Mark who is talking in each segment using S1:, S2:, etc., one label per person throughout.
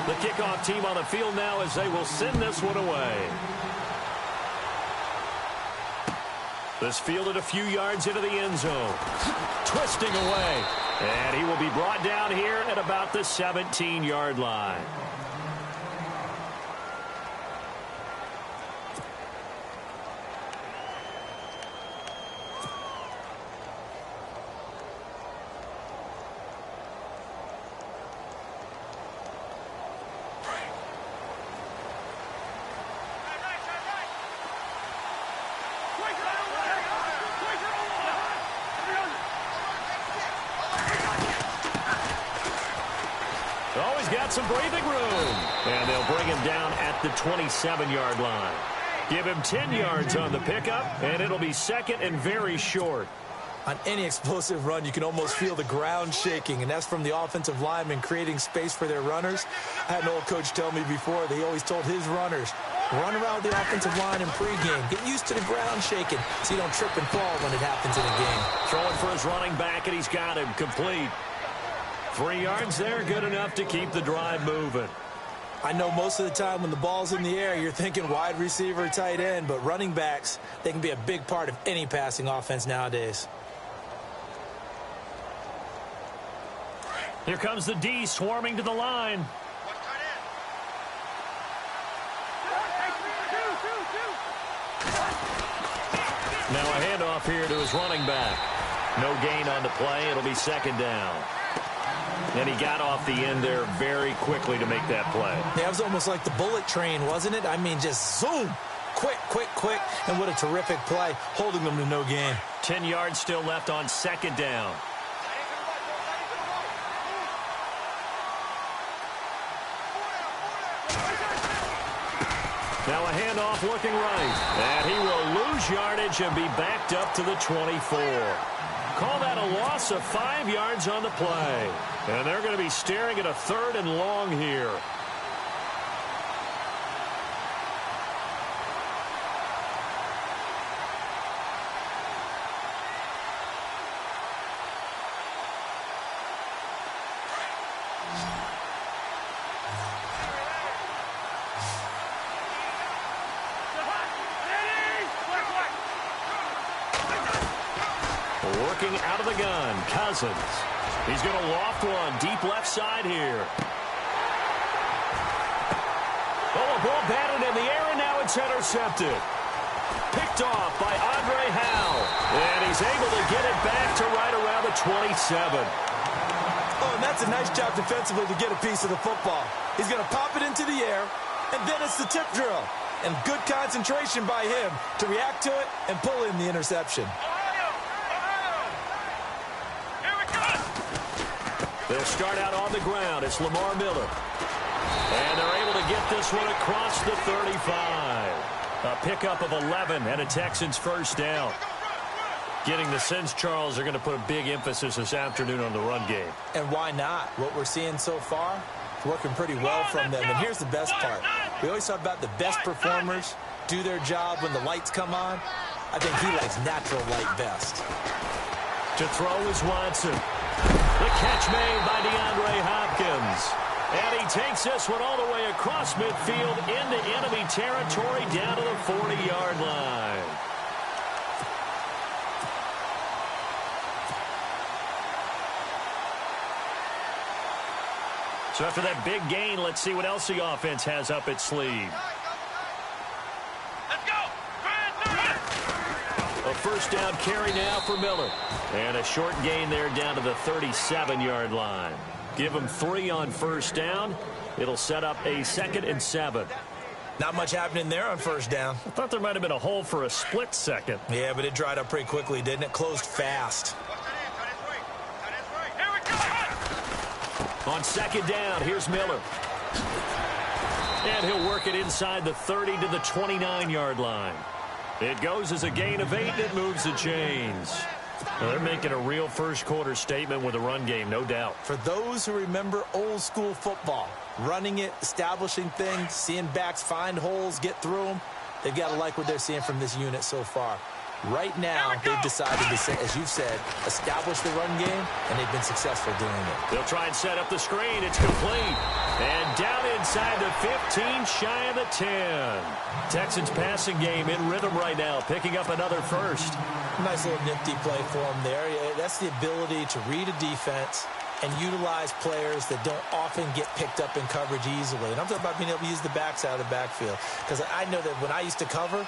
S1: The kickoff team on the field now as they will send this one away. This fielded a few yards into the end zone. Twisting away. And he will be brought down here at about the 17-yard line. Got some breathing room. And they'll bring him down at the 27-yard line. Give him 10 yards on the pickup, and it'll be second and very short.
S2: On any explosive run, you can almost feel the ground shaking, and that's from the offensive linemen creating space for their runners. I had an old coach tell me before, they always told his runners, run around the offensive line in pregame. Get used to the ground shaking so you don't trip and fall when it happens in a game.
S1: Throwing for his running back, and he's got him complete. 3 yards there, good enough to keep the drive moving.
S2: I know most of the time when the ball's in the air, you're thinking wide receiver, tight end, but running backs, they can be a big part of any passing offense nowadays.
S1: Here comes the D swarming to the line. Now a handoff here to his running back. No gain on the play. It'll be second down. And he got off the end there very quickly to make that play.
S2: Yeah, it was almost like the bullet train, wasn't it? I mean, just zoom. Quick, quick, quick. And what a terrific play, holding them to no gain.
S1: 10 yards still left on second down. Now a handoff looking right. And he will lose yardage and be backed up to the 24. Call that a loss of 5 yards on the play. And they're going to be staring at a third and long here. Working out of the gun, Cousins. He's going to loft one deep left side here. Oh, a ball batted in the air, and now it's intercepted. Picked off by Andre Howe. And he's able to get it back to right around the 27.
S2: Oh, and that's a nice job defensively to get a piece of the football. He's going to pop it into the air, and then it's the tip drill. And good concentration by him to react to it and pull in the interception.
S1: They'll start out on the ground. It's Lamar Miller. And they're able to get this one across the 35. A pickup of 11 and a Texans first down. Getting the sense, Charles, are going to put a big emphasis this afternoon on the run game.
S2: And why not? What we're seeing so far is working pretty well from them. And here's the best part. We always talk about the best performers do their job when the lights come on. I think he likes natural light best.
S1: To throw is Watson. The catch made by DeAndre Hopkins. And he takes this one all the way across midfield into enemy territory down to the 40-yard line. So after that big gain, let's see what else the offense has up its sleeve. A first down carry now for Miller. And a short gain there down to the 37-yard line. Give him 3 on first down. It'll set up a 2nd and 7.
S2: Not much happening there on first down.
S1: I thought there might have been a hole for a split second.
S2: Yeah, but it dried up pretty quickly, didn't it? Closed fast.
S1: On second down, here's Miller. And he'll work it inside the 30 to the 29-yard line. It goes as a gain of 8, and it moves the chains. Now they're making a real first-quarter statement with a run game, no doubt.
S2: For those who remember old-school football, running it, establishing things, seeing backs find holes, get through them, they've got to like what they're seeing from this unit so far. Right now, they've decided to, say, as you've said, establish the run game, and they've been successful doing it.
S1: They'll try and set up the screen. It's complete. And down inside the 15, shy of the 10. Texans passing game in rhythm right now, picking up another first.
S2: Nice little nifty play for them there. That's the ability to read a defense and utilize players that don't often get picked up in coverage easily. And I'm talking about being able to use the backside of the backfield. Because I know that when I used to cover,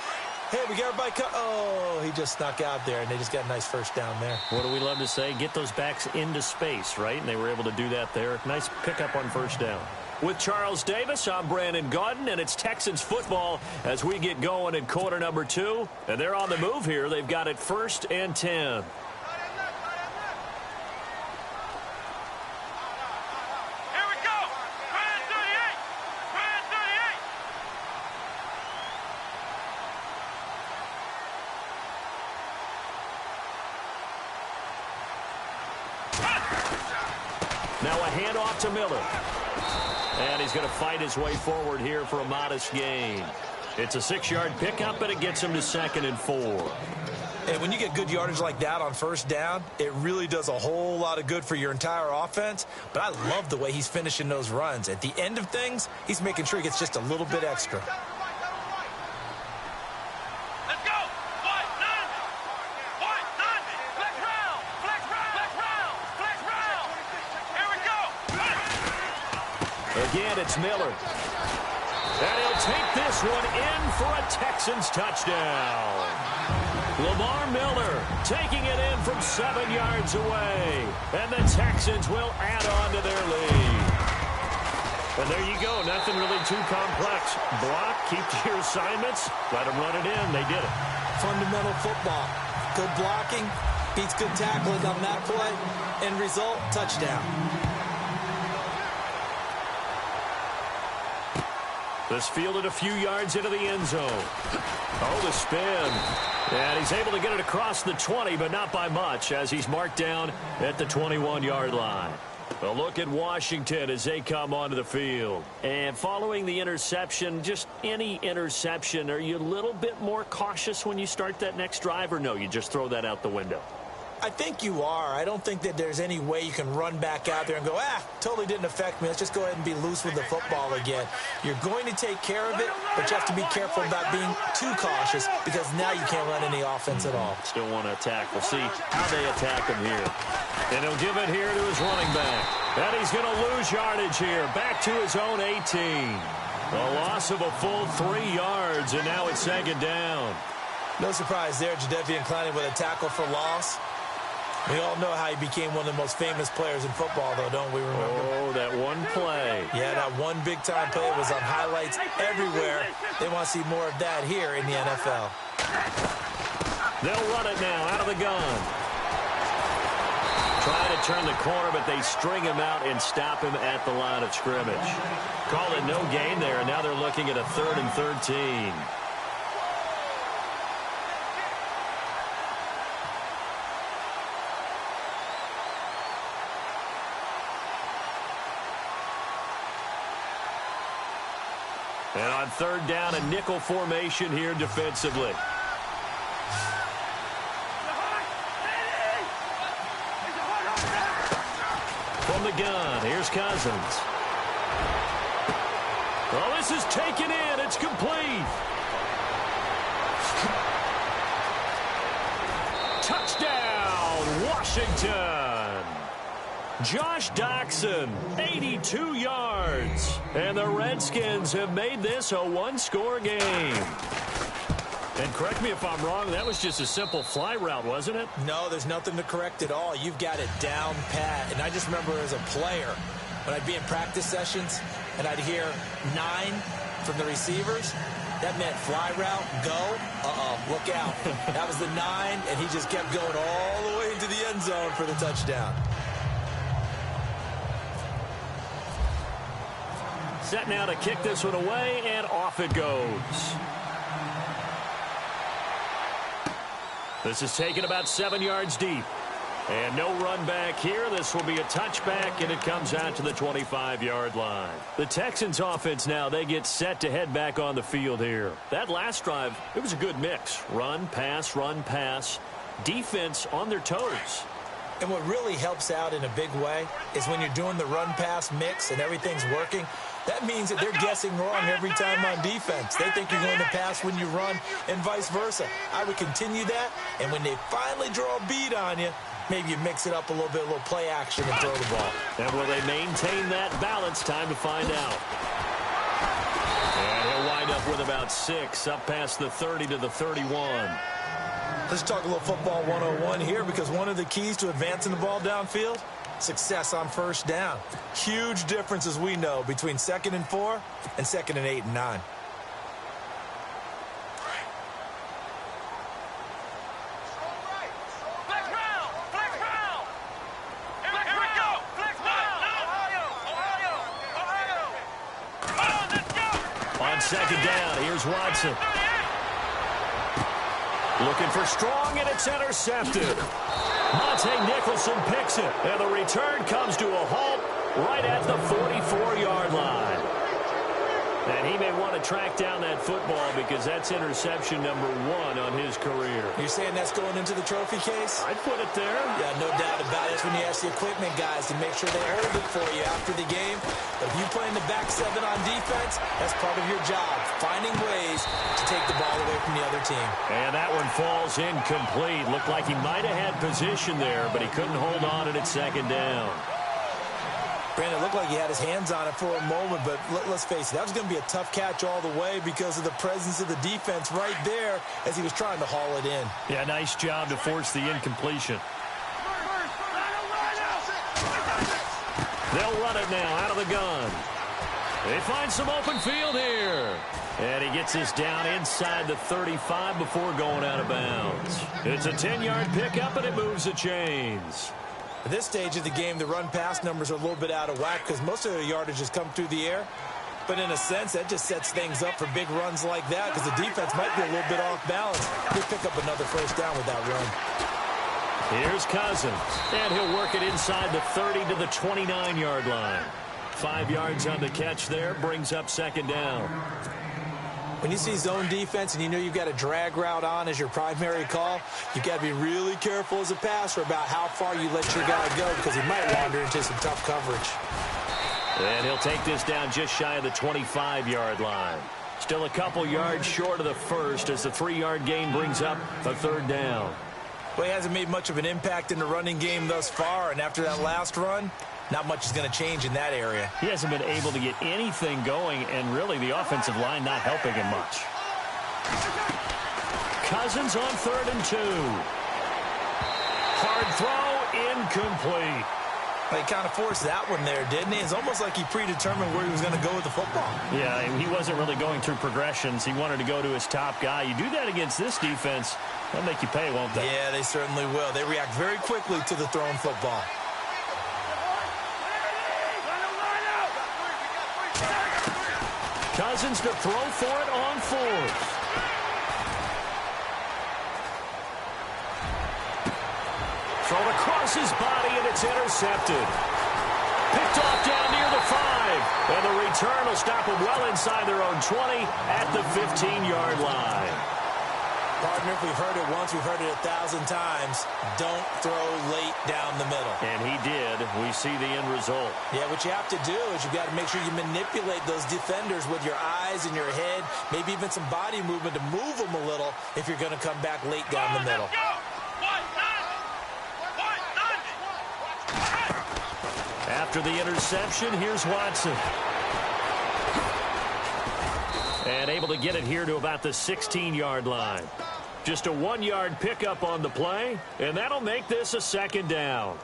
S2: hey, we got everybody oh, he just snuck out there, and they just got a nice first down there.
S1: What do we love to say? Get those backs into space, right? And they were able to do that there. Nice pickup on first down. With Charles Davis, I'm Brandon Gaudin, and it's Texans football as we get going in quarter number 2. And they're on the move here. They've got it 1st and 10. Now a handoff to Miller. And he's going to fight his way forward here for a modest gain. It's a 6-yard pickup, and it gets him to 2nd and 4.
S2: And when you get good yardage like that on first down, it really does a whole lot of good for your entire offense. But I love the way he's finishing those runs. At the end of things, he's making sure he gets just a little bit extra.
S1: Again, it's Miller. And he'll take this one in for a Texans touchdown. Lamar Miller taking it in from 7 yards away. And the Texans will add on to their lead. And there you go. Nothing really too complex. Block, keep to your assignments, let them run it in. They did it.
S2: Fundamental football. Good blocking, beats good tackling on that play. End result, touchdown.
S1: This fielded a few yards into the end zone. Oh, the spin. And he's able to get it across the 20, but not by much, as he's marked down at the 21-yard line. A look at Washington as they come onto the field. And following the interception, just any interception, are you a little bit more cautious when you start that next drive, or no, you just throw that out the window?
S2: I think you are. I don't think that there's any way you can run back out there and go, totally didn't affect me. Let's just go ahead and be loose with the football again. You're going to take care of it, but you have to be careful about being too cautious because now you can't run any offense at all.
S1: Still want to attack. We'll see how they attack him here. And he'll give it here to his running back. And he's going to lose yardage here. Back to his own 18. A loss of a full 3 yards, and now it's 2nd down.
S2: No surprise there, Jadeveon Clowney with a tackle for loss. We all know how he became one of the most famous players in football, though, don't we remember?
S1: Oh, that one play.
S2: Yeah, that one big-time play was on highlights everywhere. They want to see more of that here in the NFL.
S1: They'll run it now out of the gun. Trying to turn the corner, but they string him out and stop him at the line of scrimmage. Call it no gain there, and now they're looking at a 3rd and 13. And on 3rd down, a nickel formation here defensively. From the gun, here's Cousins. Oh, this is taken in. It's complete. Touchdown, Washington. Josh Doxson, 82 yards. And the Redskins have made this a 1-score game. And correct me if I'm wrong, that was just a simple fly route, wasn't it?
S2: No, there's nothing to correct at all. You've got it down pat. And I just remember as a player, when I'd be in practice sessions and I'd hear 9 from the receivers, that meant fly route, go, look out. That was the 9, and he just kept going all the way into the end zone for the touchdown.
S1: Set now to kick this one away, and off it goes. This is taken about 7 yards deep. And no run back here. This will be a touchback, and it comes out to the 25-yard line. The Texans offense now, they get set to head back on the field here. That last drive, it was a good mix. Run, pass, defense on their toes.
S2: And what really helps out in a big way is when you're doing the run-pass mix and everything's working, that means that they're guessing wrong every time on defense. They think you're going to pass when you run and vice versa. I would continue that, and when they finally draw a beat on you, maybe you mix it up a little bit, a little play action and throw the ball.
S1: And will they maintain that balance? Time to find out. And he'll wind up with about 6 up past the 30 to the 31.
S2: Let's talk a little football 101 here, because one of the keys to advancing the ball downfield, success on first down. Huge difference, as we know, between 2nd and 4 and 2nd and 8 and 9.
S1: On 2nd down, here's Watson. Looking for strong, and it's intercepted. Monte Nicholson picks it, and the return comes to a halt right at the 44-yard line. And he may want to track down that football because that's interception number 1 on his career.
S2: You're saying that's going into the trophy case?
S1: I'd put it there.
S2: Yeah, no doubt about it. That's when you ask the equipment guys to make sure they hold it for you after the game. But if you play in the back 7 on defense, that's part of your job, finding ways to take the ball away from the other team.
S1: And that one falls incomplete. Looked like he might have had position there, but he couldn't hold on at 2nd down.
S2: Brandon, it looked like he had his hands on it for a moment, but let's face it, that was going to be a tough catch all the way because of the presence of the defense right there as he was trying to haul it in.
S1: Yeah, nice job to force the incompletion. They'll run it now out of the gun. They find some open field here. And he gets this down inside the 35 before going out of bounds. It's a 10-yard pickup, and it moves the chains.
S2: At this stage of the game, the run-pass numbers are a little bit out of whack because most of the yardage has come through the air. But in a sense, that just sets things up for big runs like that because the defense might be a little bit off balance. They pick up another first down with that run.
S1: Here's Cousins, and he'll work it inside the 30 to the 29-yard line. 5 yards on the catch there, brings up 2nd down.
S2: When you see zone defense and you know you've got a drag route on as your primary call, you've got to be really careful as a passer about how far you let your guy go because he might wander into some tough coverage.
S1: And he'll take this down just shy of the 25-yard line. Still a couple yards short of the first as the 3-yard gain brings up a 3rd down.
S2: Well, he hasn't made much of an impact in the running game thus far, and after that last run, not much is going to change in that area.
S1: He hasn't been able to get anything going, and really the offensive line not helping him much. Cousins on 3rd and 2. Hard throw, incomplete.
S2: Well, he kind of forced that one there, didn't he? It's almost like he predetermined where he was going to go with the football.
S1: Yeah, he wasn't really going through progressions. He wanted to go to his top guy. You do that against this defense, they'll make you pay, won't they?
S2: Yeah, they certainly will. They react very quickly to the thrown football.
S1: Cousins to throw for it on 4th. Thrown across his body, and it's intercepted. Picked off down near the 5. And the return will stop them well inside their own 20 at the 15-yard line.
S2: Partner, if we've heard it once, we've heard it 1,000 times. Don't throw late down the middle.
S1: And he did. We see the end result.
S2: Yeah, what you have to do is you've got to make sure you manipulate those defenders with your eyes and your head, maybe even some body movement to move them a little if you're going to come back late down the middle.
S1: After the interception, here's Watson. And able to get it here to about the 16-yard line. Just a 1-yard pickup on the play, and that'll make this a 2nd down.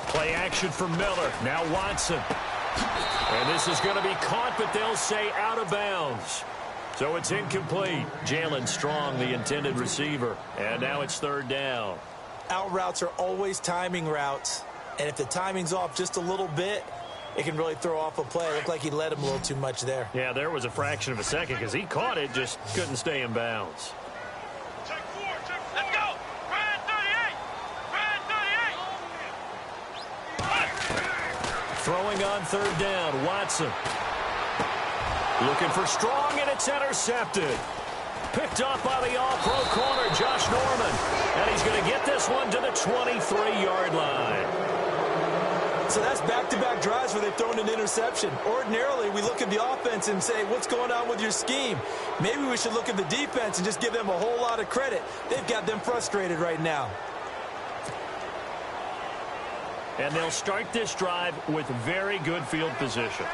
S1: Play action from Miller. Now Watson. And this is going to be caught, but they'll say out of bounds. So it's incomplete. Jalen Strong, the intended receiver. And now it's 3rd down.
S2: out routes are always timing routes. And if the timing's off just a little bit, it can really throw off a play. It looked like he led him a little too much there.
S1: Yeah, there was a fraction of a second because he caught it, just couldn't stay in bounds.
S3: Check four. Let's go. Brad 38. Brad 38.
S1: Throwing on third down, Watson. Looking for Strong, and it's intercepted. Picked up by the all-pro corner, Josh Norman. And he's going to get this one to the 23-yard line.
S2: So that's back-to-back drives where they've thrown an interception. Ordinarily, we look at the offense and say, what's going on with your scheme? Maybe we should look at the defense and just give them a whole lot of credit. They've got them frustrated right now.
S1: And they'll start this drive with very good field position.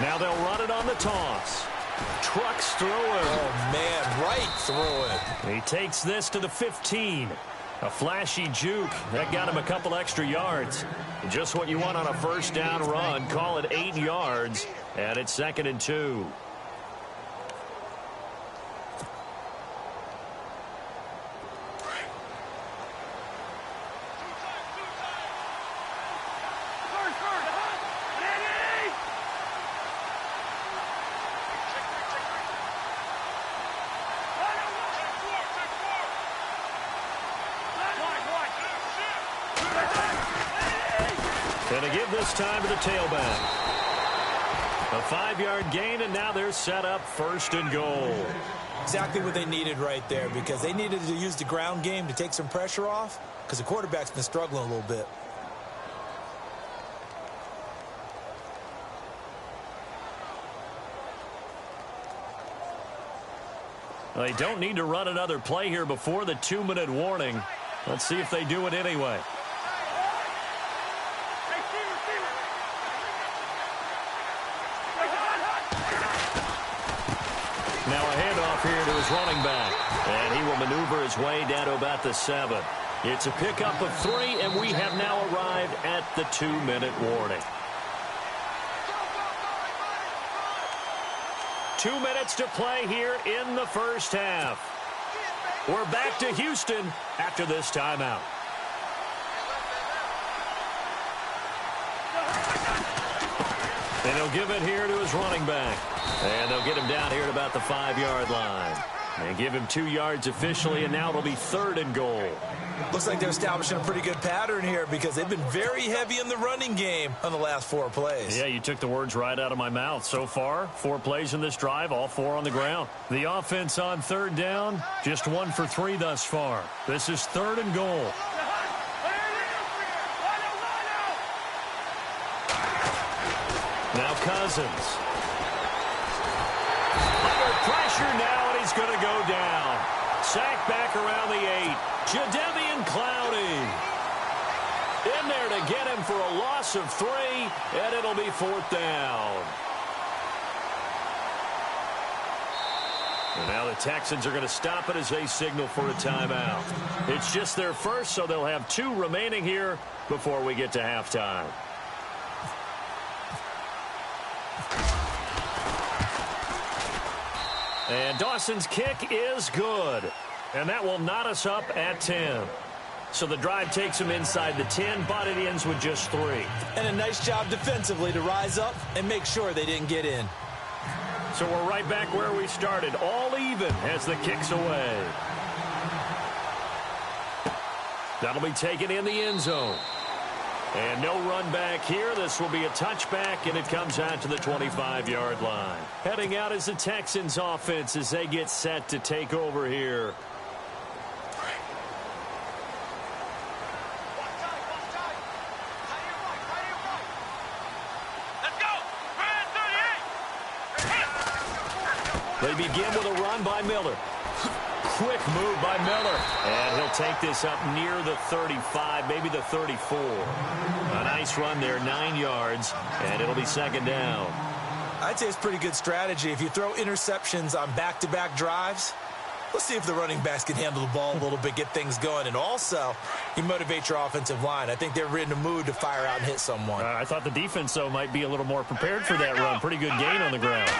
S1: Now they'll run it on the toss. Trucks through him.
S2: Oh, man, right through it.
S1: He takes this to the 15. A flashy juke. That got him a couple extra yards. Just what you want on a first down run. Call it 8 yards. And it's 2nd and 2. And to give this time to the tailback. A 5-yard gain, and now they're set up 1st and goal.
S2: Exactly what they needed right there, because they needed to use the ground game to take some pressure off, because the quarterback's been struggling a little bit.
S1: They don't need to run another play here before the 2-minute warning. Let's see if they do it anyway. Now a handoff here to his running back. And he will maneuver his way down to about the 7. It's a pickup of 3, and we have now arrived at the 2-minute warning. 2 minutes to play here in the first half. We're back to Houston after this timeout. And he'll give it here to his running back. And they'll get him down here at about the 5-yard line. And give him 2 yards officially, and now it'll be 3rd and goal.
S2: Looks like they're establishing a pretty good pattern here, because they've been very heavy in the running game on the last 4 plays.
S1: Yeah, you took the words right out of my mouth. So far, 4 plays in this drive, all 4 on the ground. The offense on 3rd down, just 1 for 3 thus far. This is 3rd and goal. Now Cousins. Under pressure now, and he's going to go down. Sacked back around the 8. Jadeveon Clowney in there to get him for a loss of 3, and it'll be 4th down. And now the Texans are going to stop it as they signal for a timeout. It's just their first, so they'll have 2 remaining here before we get to halftime. And Dawson's kick is good. And that will knot us up at 10. So the drive takes him inside the 10, but it ends with just 3.
S2: And a nice job defensively to rise up and make sure they didn't get in.
S1: So we're right back where we started, all even as the kick's away. That'll be taken in the end zone. And no run back here. This will be a touchback, and it comes out to the 25-yard line. Heading out is the Texans offense as they get set to take over here. They begin with a run by Miller. Quick move by Miller. And he'll take this up near the 35, maybe the 34. A nice run there, 9 yards, and it'll be 2nd down.
S2: I'd say it's pretty good strategy. If you throw interceptions on back-to-back drives, Let's see if the running backs can handle the ball a little bit, get things going. And also, you motivate your offensive line. I think they're in the mood to fire out and hit someone.
S1: I thought the defense, though, might be a little more prepared for that run. Pretty good gain on the ground.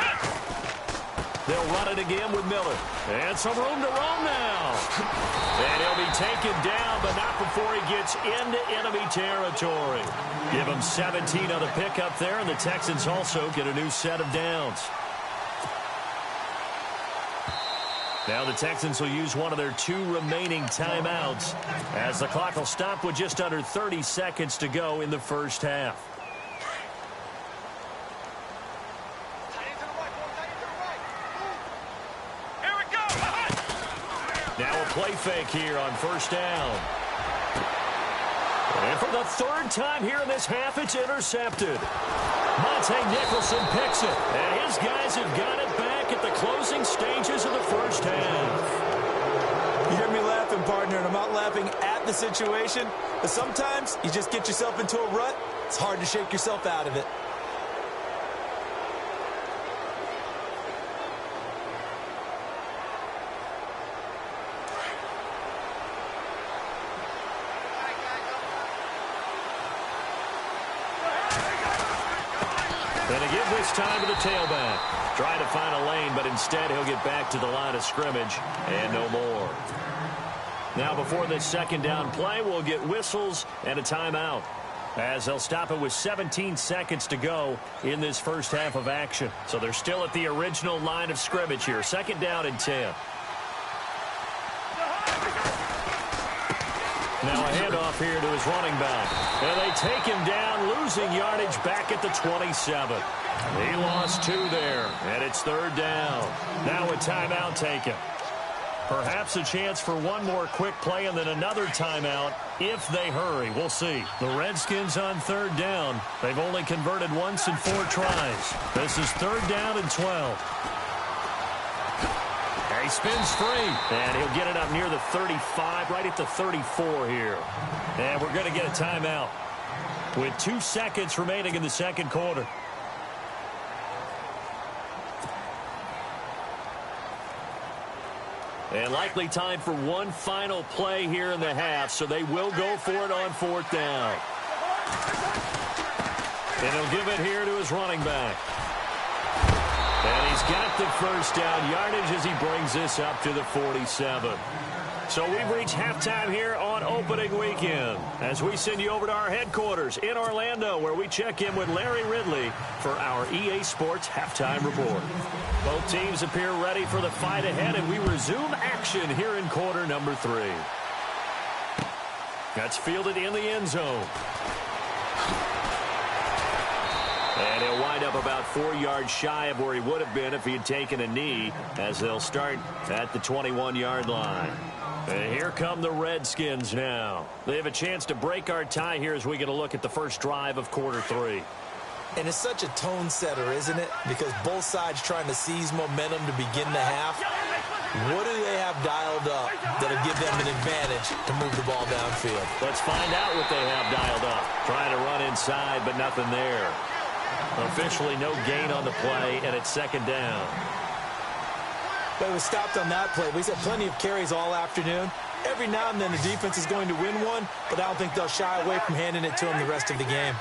S1: They'll run it again with Miller. And some room to roam now. And he'll be taken down, but not before he gets into enemy territory. Give him 17 on the pickup there, and the Texans also get a new set of downs. Now the Texans will use one of their 2 remaining timeouts as the clock will stop with just under 30 seconds to go in the first half.
S3: Here we go.
S1: Now a play fake here on first down. And for the 3rd time here in this half, it's intercepted. Monte Nicholson picks it, and his guys have got it back at the closing stages of the first half.
S2: You hear me laughing, partner, and I'm not laughing at the situation, but sometimes you just get yourself into a rut. It's hard to shake yourself out of it.
S1: And to give this time to the tailback. Trying to find a lane, but instead he'll get back to the line of scrimmage and no more. Now before this second down play, we'll get whistles and a timeout, as they'll stop it with 17 seconds to go in this first half of action. So they're still at the original line of scrimmage here. 2nd down and 10. Now a handoff here to his running back. And they take him down, losing yardage back at the 27. He lost 2 there, and it's 3rd down. Now a timeout taken. Perhaps a chance for one more quick play and then another timeout if they hurry. We'll see. The Redskins on 3rd down. They've only converted once in 4 tries. This is 3rd down and 12. He spins free, and he'll get it up near the 35, right at the 34 here. And we're going to get a timeout with 2 seconds remaining in the second quarter. And likely time for one final play here in the half, so they will go for it on 4th down. And he'll give it here to his running back. And he's got the first down yardage as he brings this up to the 47. So we've reached halftime here on opening weekend as we send you over to our headquarters in Orlando, where we check in with Larry Ridley for our EA Sports Halftime Report. Both teams appear ready for the fight ahead, and we resume action here in quarter number 3. That's fielded in the end zone. And he'll wind up about 4 yards shy of where he would have been if he had taken a knee, as they'll start at the 21-yard line. And here come the Redskins now. They have a chance to break our tie here as we get a look at the first drive of quarter 3.
S2: And it's such a tone setter, isn't it? Because both sides trying to seize momentum to begin the half. What do they have dialed up that'll give them an advantage to move the ball downfield?
S1: Let's find out what they have dialed up. Trying to run inside, but nothing there. Officially no gain on the play, and it's 2nd down.
S2: But it was stopped on that play. We've had plenty of carries all afternoon. Every now and then the defense is going to win one, but I don't think they'll shy away from handing it to them the rest of the game.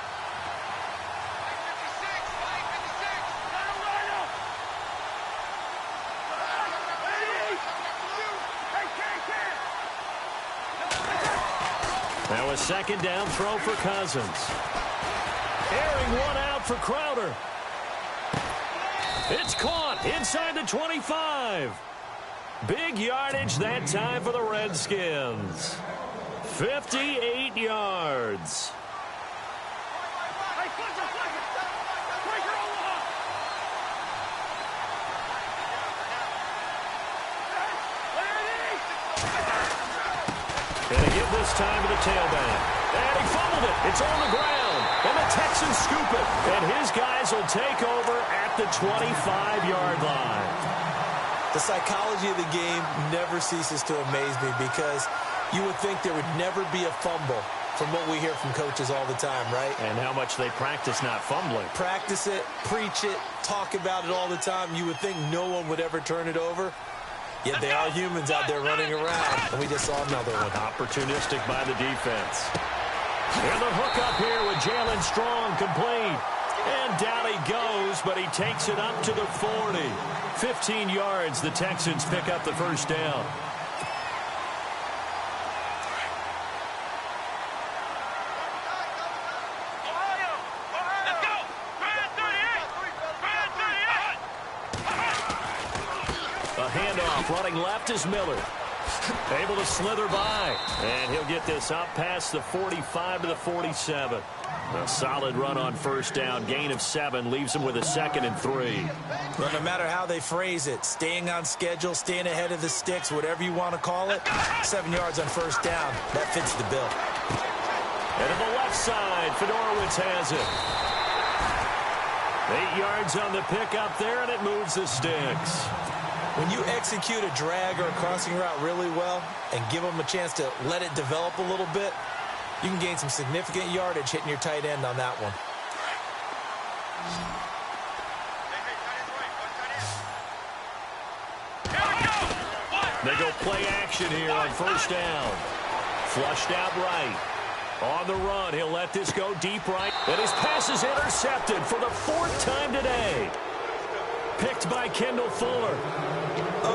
S1: Now a 2nd down throw for Cousins. Airing one out for Crowder. It's caught inside the 25. Big yardage that time for the Redskins. 58 yards. And to give this time to the tailback. And he fumbled it. It's on the ground. And the Texans scoop it. And his guys will take over at the 25-yard line.
S2: The psychology of the game never ceases to amaze me, because you would think there would never be a fumble from what we hear from coaches all the time, right?
S1: And how much they practice not fumbling.
S2: Practice it, preach it, talk about it all the time. You would think no one would ever turn it over. Yet they are humans out there running around, and we just saw another one.
S1: Opportunistic by the defense. And the hook up here with Jalen Strong complete. And down he goes, but he takes it up to the 40. 15 yards, the Texans pick up the first down. A handoff, running left is Miller. Able to slither by. And he'll get this up past the 45 to the 47. A solid run on first down. Gain of 7 leaves him with a 2nd and 3.
S2: Well, no matter how they phrase it, staying on schedule, staying ahead of the sticks, whatever you want to call it, 7 yards on first down, that fits the bill.
S1: And on the left side, Fedorowicz has it. 8 yards on the pickup there, and it moves the sticks.
S2: When you execute a drag or a crossing route really well and give them a chance to let it develop a little bit, you can gain some significant yardage hitting your tight end on that one.
S1: They go play action here on first down. Flushed out right. On the run, he'll let this go deep right. And his pass is intercepted for the 4th time today. Picked by Kendall Fuller.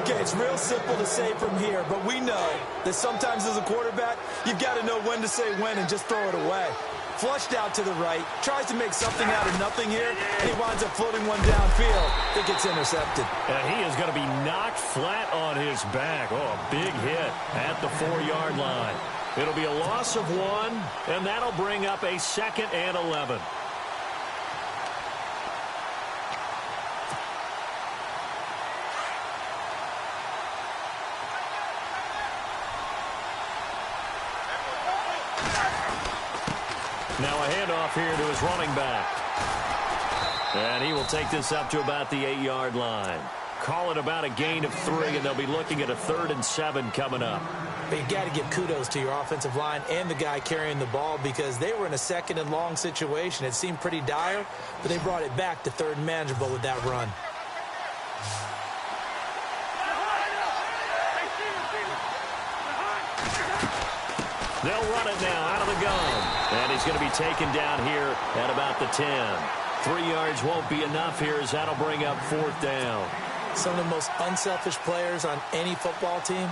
S2: Okay, it's real simple to say from here, but we know that sometimes as a quarterback, you've got to know when to say when and just throw it away. Flushed out to the right, tries to make something out of nothing here, and he winds up floating one downfield. It gets intercepted.
S1: And he is going to be knocked flat on his back. Oh, a big hit at the 4-yard line. It'll be a loss of 1, and that'll bring up a 2nd and 11. Now a handoff here to his running back. And he will take this up to about the 8-yard line. Call it about a gain of 3, and they'll be looking at a 3rd and 7 coming up.
S2: But you got to give kudos to your offensive line and the guy carrying the ball because they were in a 2nd and long situation. It seemed pretty dire, but they brought it back to 3rd and manageable with that run.
S1: They'll run it now out of the gun. And he's going to be taken down here at about the 10. 3 yards won't be enough here as that'll bring up 4th down.
S2: Some of the most unselfish players on any football team,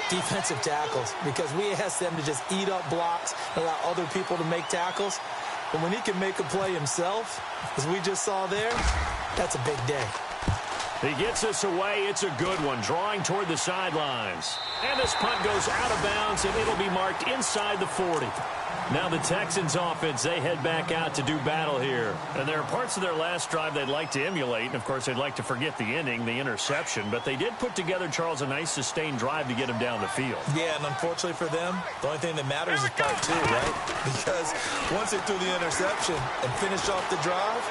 S2: defensive tackles, because we ask them to just eat up blocks and allow other people to make tackles. But when he can make a play himself, as we just saw there, that's a big day.
S1: He gets us away. It's a good one, drawing toward the sidelines. And this punt goes out of bounds, and it'll be marked inside the 40. Now the Texans offense, they head back out to do battle here. And there are parts of their last drive they'd like to emulate. And, of course, they'd like to forget the inning, the interception. But they did put together, Charles, a nice sustained drive to get him down the field.
S2: Yeah, and unfortunately for them, the only thing that matters is part 2, right? Because once they threw the interception and finished off the drive,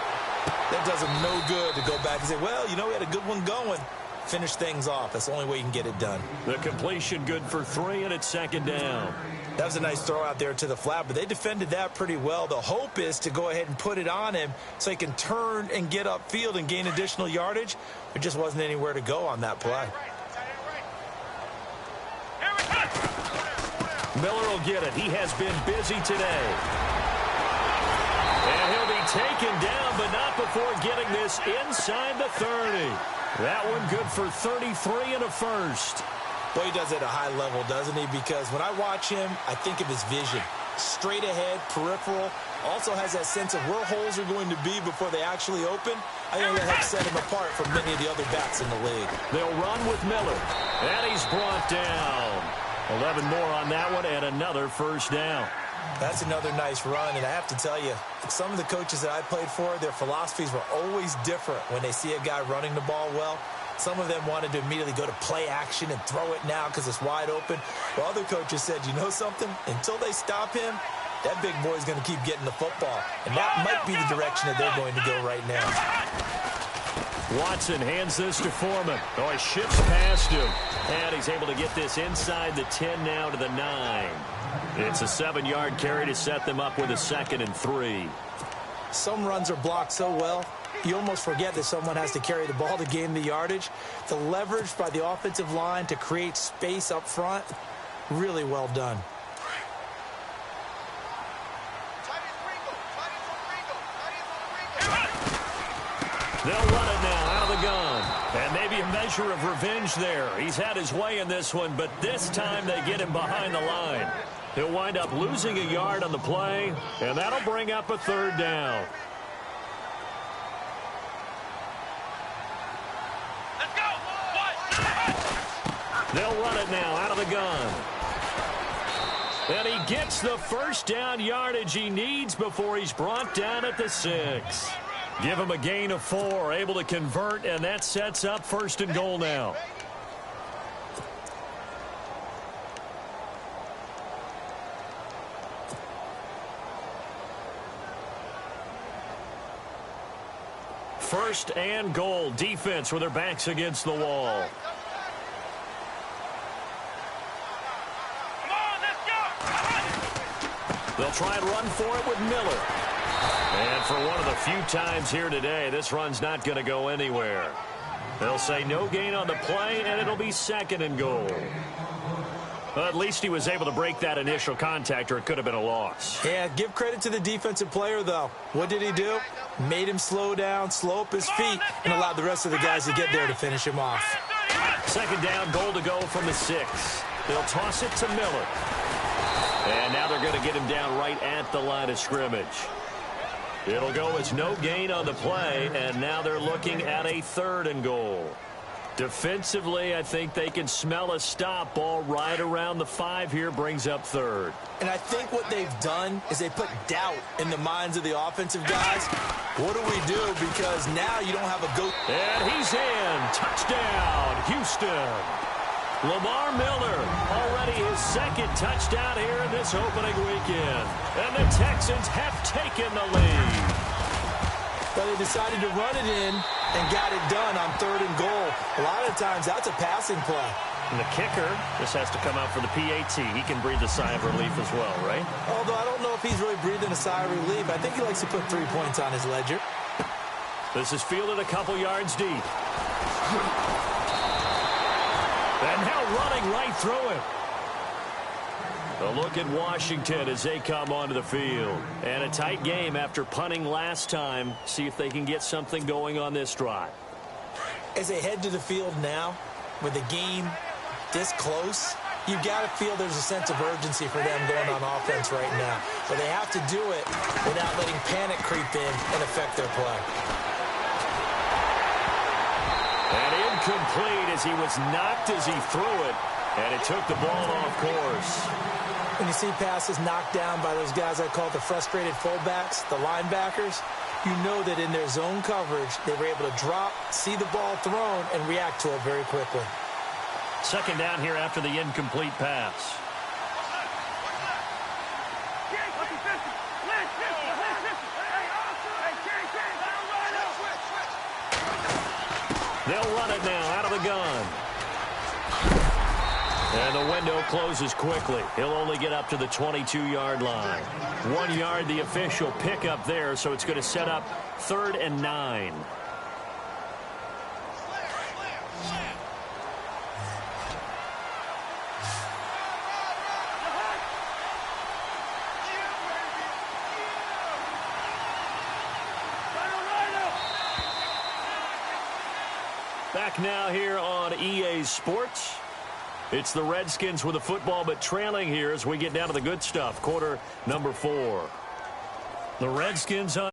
S2: that does them no good to go back and say, well, you know, we had a good one going. Finish things off. That's the only way you can get it done.
S1: The completion good for 3, and it's 2nd down.
S2: That was a nice throw out there to the flat, but they defended that pretty well. The hope is to go ahead and put it on him so he can turn and get upfield and gain additional yardage. There just wasn't anywhere to go on that play.
S1: Miller will get it. He has been busy today. And he'll be taken down, but not before getting this inside the 30. That one good for 33 and a 1st.
S2: Boy, he does it at a high level, doesn't he? Because when I watch him, I think of his vision. Straight ahead, peripheral. Also has that sense of where holes are going to be before they actually open. I think that helps set him apart from many of the other backs in the league.
S1: They'll run with Miller. And he's brought down. 11 more on that one and another first down.
S2: That's another nice run, and I have to tell you, some of the coaches that I played for, their philosophies were always different when they see a guy running the ball well. Some of them wanted to immediately go to play action and throw it now because it's wide open. While other coaches said, you know something? Until they stop him, that big boy's going to keep getting the football. And that might be the direction that they're going to go right now.
S1: Watson hands this to Foreman. Oh, he shifts past him. And he's able to get this inside the 10 now to the 9. It's a 7-yard carry to set them up with a 2nd and 3.
S2: Some runs are blocked so well, you almost forget that someone has to carry the ball to gain the yardage. The leverage by the offensive line to create space up front, really well done.
S1: They'll run it now out of the gun. And maybe a measure of revenge there. He's had his way in this one, but this time they get him behind the line. He'll wind up losing a yard on the play, and that'll bring up a third down.
S3: Let's go.
S1: They'll run it now out of the gun. And he gets the first down yardage he needs before he's brought down at the 6. Give him a gain of 4, able to convert, and that sets up 1st and goal now. First and goal. Defense with their backs against the wall.
S3: Come on, let's go.
S1: They'll try and run for it with Miller. And for one of the few times here today, this run's not going to go anywhere. They'll say no gain on the play, and it'll be 2nd and goal. Well, at least he was able to break that initial contact, or it could have been a loss.
S2: Yeah, give credit to the defensive player, though. What did he do? Made him slow down, slow up his feet, and allowed the rest of the guys to get there to finish him off.
S1: 2nd down, goal to go from the 6. They'll toss it to Miller. And now they're going to get him down right at the line of scrimmage. It'll go as no gain on the play, and now they're looking at a 3rd and goal. Defensively, I think they can smell a stop. Ball right around the 5 here, brings up 3rd.
S2: And I think what they've done is they put doubt in the minds of the offensive guys. What do we do? Because now you don't have a go.
S1: And he's in. Touchdown, Houston. Lamar Miller, already his 2nd touchdown here in this opening weekend. And the Texans have taken the lead.
S2: But they decided to run it in and got it done on 3rd and goal. A lot of times that's a passing play.
S1: And the kicker, this has to come out for the PAT. He can breathe a sigh of relief as well, right?
S2: Although I don't know if he's really breathing a sigh of relief. I think he likes to put 3 points on his ledger.
S1: This is fielded a couple yards deep. And now running right through it. A look at Washington as they come onto the field. And a tight game after punting last time. See if they can get something going on this drive.
S2: As they head to the field now, with the game this close, you've got to feel there's a sense of urgency for them going on offense right now. But they have to do it without letting panic creep in and affect their play.
S1: And incomplete as he was knocked as he threw it. And it took the ball off course.
S2: When you see passes knocked down by those guys I call the frustrated fullbacks, the linebackers, you know that in their zone coverage, they were able to drop, see the ball thrown, and react to it very quickly.
S1: 2nd down here after the incomplete pass. They'll run it now out of the gun. And the window closes quickly. He'll only get up to the 22-yard line. 1 yard, the official pickup there, so it's going to set up 3rd and 9. Back now here on EA Sports. It's the Redskins with the football, but trailing here as we get down to the good stuff. Quarter number 4. The Redskins on